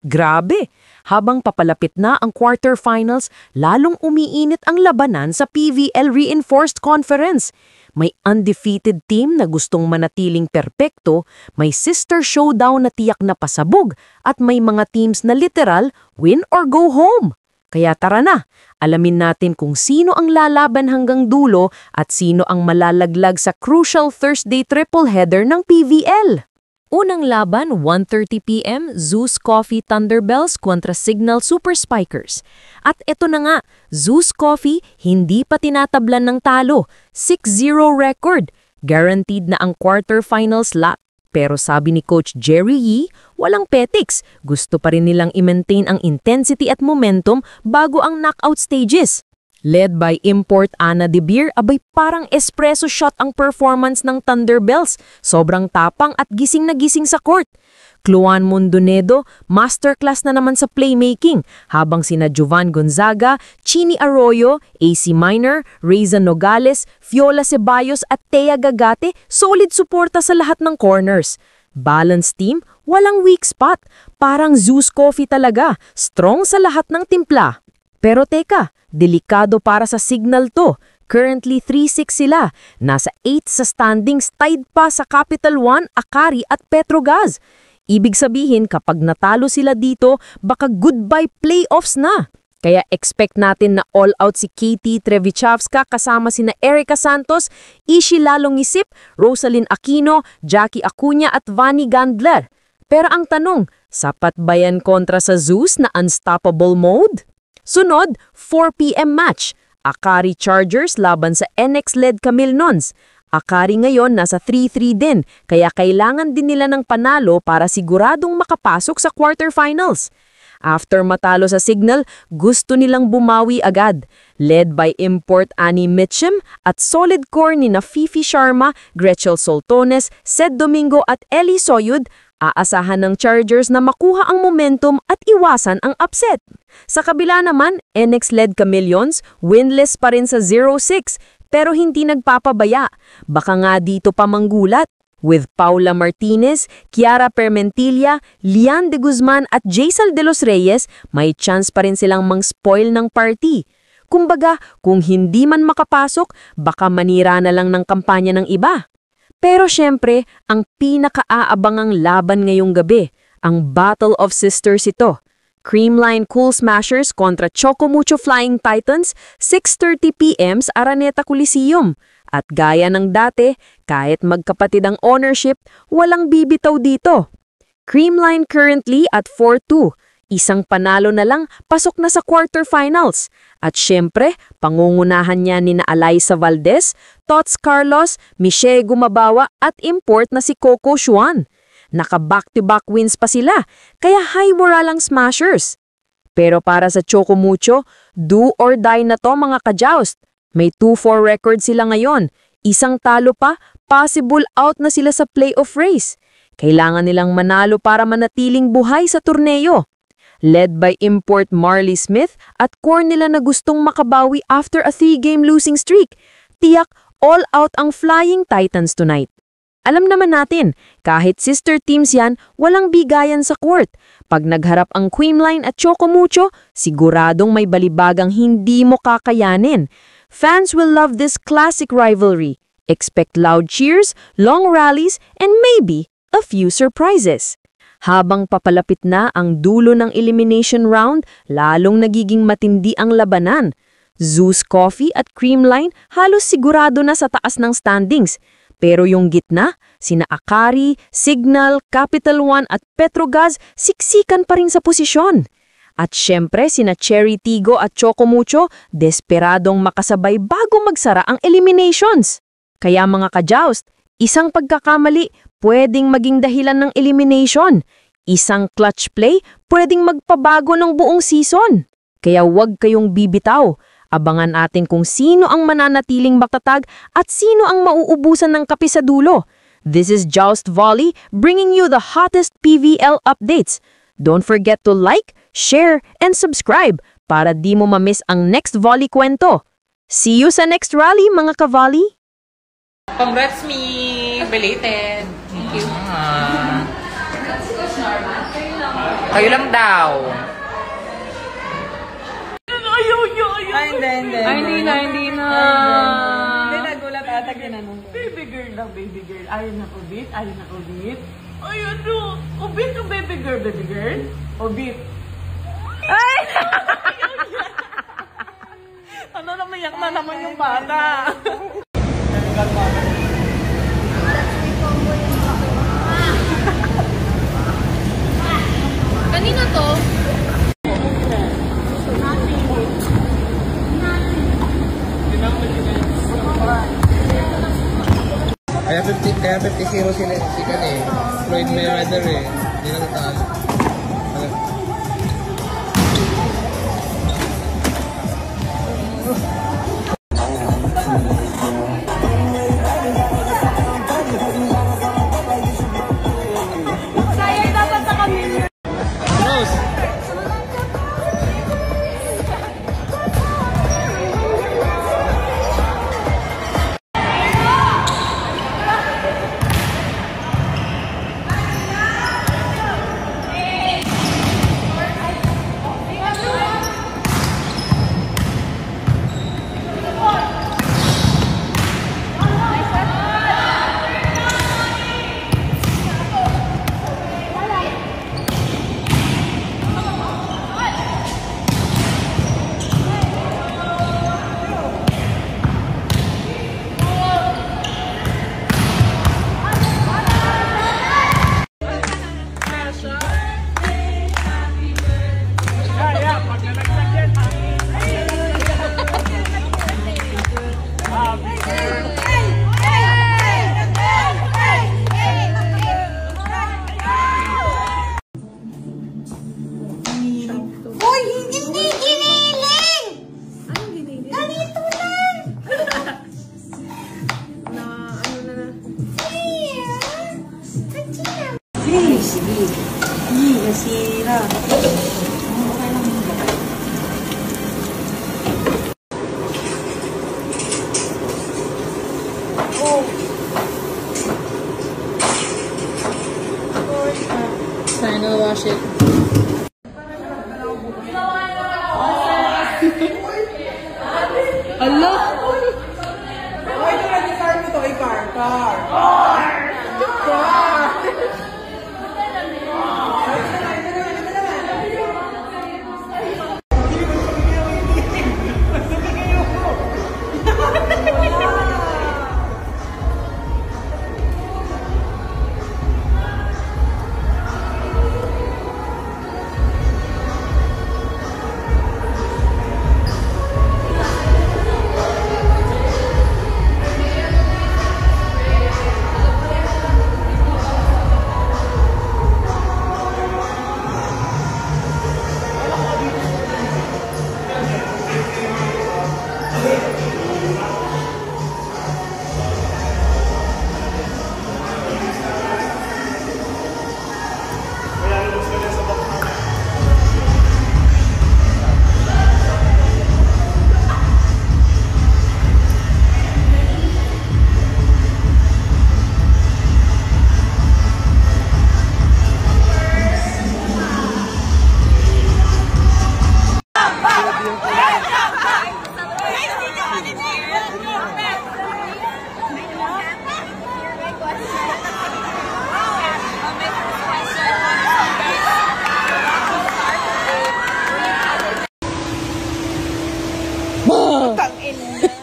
Grabe! Habang papalapit na ang quarterfinals, lalong umiinit ang labanan sa PVL Reinforced Conference. May undefeated team na gustong manatiling perpekto, may sister showdown na tiyak na pasabog, at may mga teams na literal win or go home. Kaya tara na, alamin natin kung sino ang lalaban hanggang dulo at sino ang malalaglag sa crucial Thursday triple header ng PVL. Unang laban, 1:30 p.m., Zeus Coffee Thunderbells kontra Signal Super Spikers. At eto na nga, Zeus Coffee hindi pa tinatablan ng talo, 6-0 record. Guaranteed na ang quarterfinals lap. Pero sabi ni Coach Jerry Yee, walang petiks. Gusto pa rin nilang i-maintain ang intensity at momentum bago ang knockout stages. Led by import Ana De Beer, abay parang espresso shot ang performance ng Thunderbells. Sobrang tapang at gising na gising sa court. Cluan Mondonedo, masterclass na naman sa playmaking, habang sina Jovan Gonzaga, Chini Arroyo, AC Minor, Reza Nogales, Fiola Ceballos at Thea Gagate, solid suporta sa lahat ng corners. Balanced team, walang weak spot. Parang Zeus Coffee talaga, strong sa lahat ng timpla. Pero teka, delikado para sa Signal to. Currently 3-6 sila. Nasa 8 sa standings, tied pa sa Capital One, Akari at Petrogas. Ibig sabihin kapag natalo sila dito, baka goodbye playoffs na. Kaya expect natin na all-out si Katie Trevichavska kasama sina Erica Santos, Ishi Lalongisip, Rosalyn Aquino, Jackie Acuña at Vani Gandler. Pero ang tanong, sapat ba yan kontra sa Zeus na unstoppable mode? Sunod, 4 p.m. match. Akari Chargers laban sa NX-led Camille Nons. Akari ngayon nasa 3-3 din, kaya kailangan din nila ng panalo para siguradong makapasok sa quarterfinals. After matalo sa Signal, gusto nilang bumawi agad. Led by import Annie Mitchum at solid core ni na Fifi Sharma, Gretchel Soltones, Sed Domingo at Ellie Soyud, aasahan ng Chargers na makuha ang momentum at iwasan ang upset. Sa kabila naman, NX-led Chameleons, winless pa rin sa 0-6 pero hindi nagpapabaya. Baka nga dito pa manggulat. With Paula Martinez, Kiara Permentilla, Lian de Guzman at Jaisal de los Reyes, may chance pa rin silang mang-spoil ng party. Kumbaga, kung hindi man makapasok, baka manira na lang ng kampanya ng iba. Pero syempre, ang pinakaabangang laban ngayong gabi, ang Battle of Sisters ito. Creamline Cool Smashers kontra Chocomucho Flying Titans, 6:30 p.m. sa Araneta Coliseum. At gaya ng dati, kahit magkapatid ang ownership, walang bibitaw dito. Creamline currently at 4-2. Isang panalo na lang, pasok na sa quarterfinals. At syempre, pangungunahan niya ni na Alyssa Valdez, Tots Carlos, Michelle Gumabawa at import na si Coco Xuan. Naka-back-to-back wins pa sila, kaya high moral ang Smashers. Pero para sa Chocomucho, do or die na to mga kajoust. May 2-4 record sila ngayon. Isang talo pa, possible out na sila sa playoff race. Kailangan nilang manalo para manatiling buhay sa torneo. Led by import Marley Smith at core nila na gustong makabawi after a 3-game losing streak. Tiyak, all out ang Flying Titans tonight. Alam naman natin, kahit sister teams yan, walang bigayan sa court. Pag nagharap ang Creamline at Chocomucho, siguradong may balibagang hindi mo kakayanin. Fans will love this classic rivalry. Expect loud cheers, long rallies, and maybe a few surprises. Habang papalapit na ang dulo ng elimination round, lalong nagiging matindi ang labanan. Zeus Coffee at Creamline halos sigurado na sa taas ng standings. Pero yung gitna, sina Akari, Signal, Capital One at Petrogas siksikan pa rin sa posisyon. At syempre sina Cherry Tigo at Chocomucho desperadong makasabay bago magsara ang eliminations. Kaya mga kajoust, isang pagkakamali pwedeng maging dahilan ng elimination. Isang clutch play pwedeng magpabago ng buong season. Kaya huwag kayong bibitaw. Abangan natin kung sino ang mananatiling matatag at sino ang mauubusan ng kape sa dulo. This is Joust Volley bringing you the hottest PVL updates. Don't forget to like, share, and subscribe para di mo ma-miss ang next volley kwento. See you sa next rally mga ka-volley! Congrats me! Belated! Thank you! Kayo lang daw. Ay, hindi. Ay, hindi na. Hindi, nagulat ata ginanong. Baby girl lang, baby girl. Ayun na, Obit. Ayun na, Obit. Ayun, no. Obit o baby girl, baby girl? Obit. Ay! Ano, namayak na naman yung bata. Kanina to? Kaya 50-0 sila si Kan eh. Floyd Mayweather eh. Hindi na natalo. Nasira. Trying to wash it. Allah! Ay, ito na car mo to. Ay, car. Tang ina.